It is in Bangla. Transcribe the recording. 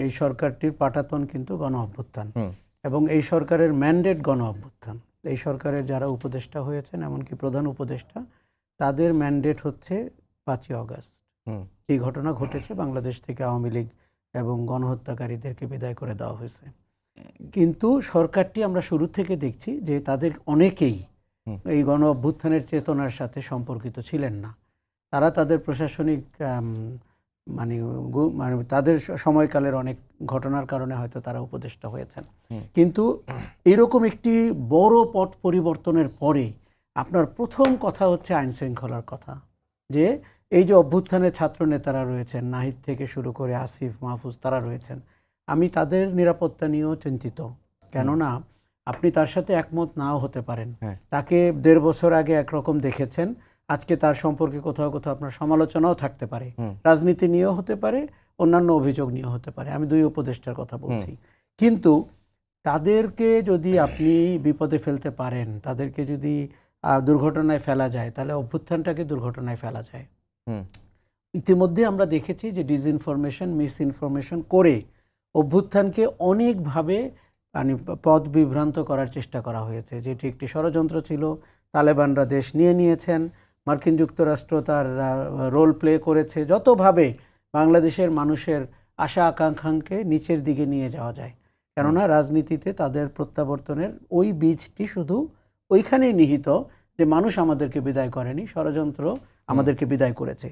এই সরকারটির পাটাতন কিন্তু গণ অভ্যুত্থান এবং এই সরকারের ম্যান্ডেট গণ অভ্যুত্থান। এই সরকারের যারা উপদেষ্টা হয়েছেন, এমনকি প্রধান উপদেষ্টা, তাদের ম্যান্ডেট হচ্ছে 5ই অগাস্ট। এই ঘটনা ঘটেছে, বাংলাদেশ থেকে আওয়ামী লীগ এবং গণহত্যাকারীদেরকে বিদায় করে দেওয়া হয়েছে। কিন্তু সরকারটি আমরা শুরু থেকে দেখছি যে তাদের অনেকেই এই গণ অভ্যুত্থানের চেতনার সাথে সম্পর্কিত ছিলেন না। তারা তাদের প্রশাসনিক মানে তাদের সময়কালের অনেক ঘটনার কারণে হয়তো তারা উপদেষ্টা হয়েছেন। কিন্তু এরকম একটি বড় পট পরিবর্তনের পরে আপনার প্রথম কথা হচ্ছে আইন শৃঙ্খলার কথা, যে এই যে অভ্যুত্থানের ছাত্র নেতারা রয়েছেন, নাহিদ থেকে শুরু করে আসিফ, মাহফুজ, তারা রয়েছেন, আমি তাদের নিরাপত্তা নিয়েও চিন্তিত। কেননা আপনি তার সাথে একমত নাও হতে পারেন, তাকে 1.5 বছর আগে একরকম দেখেছেন, আজকে তার সম্পর্কে কোথাও কোথাও আপনার সমালোচনাও থাকতে পারে, রাজনীতি নিয়েও হতে পারে, অন্যান্য অভিযোগ নিয়েও হতে পারে, আমি 2 উপদেষ্টার কথা বলছি। কিন্তু তাদেরকে যদি আপনি বিপদে ফেলতে পারেন, তাদেরকে যদি দুর্ঘটনায় ফেলা যায়, তাহলে অভ্যুত্থানটাকে দুর্ঘটনায় ফেলা যায়। ইতিমধ্যে আমরা দেখেছি যে ডিসইনফরমেশন, মিসইনফরমেশন করে অভ্যুত্থানকে অনেকভাবে মানে পথ বিভ্রান্ত করার চেষ্টা করা হয়েছে, যেটি একটি ষড়যন্ত্র ছিল। তালেবানরা দেশ নিয়ে নিয়েছেন, মার্কিন যুক্তরাষ্ট্র তার রোল প্লে করেছে, যতভাবে বাংলাদেশের মানুষের আশা আকাঙ্ক্ষাকে নিচের দিকে নিয়ে যাওয়া যায়। কেননা রাজনীতিতে তাদের প্রত্যাবর্তনের ওই বীজটি শুধু ওইখানেই নিহিত যে মানুষ আমাদেরকে বিদায় করেনি, ষড়যন্ত্র আমাদেরকে বিদায় করেছে।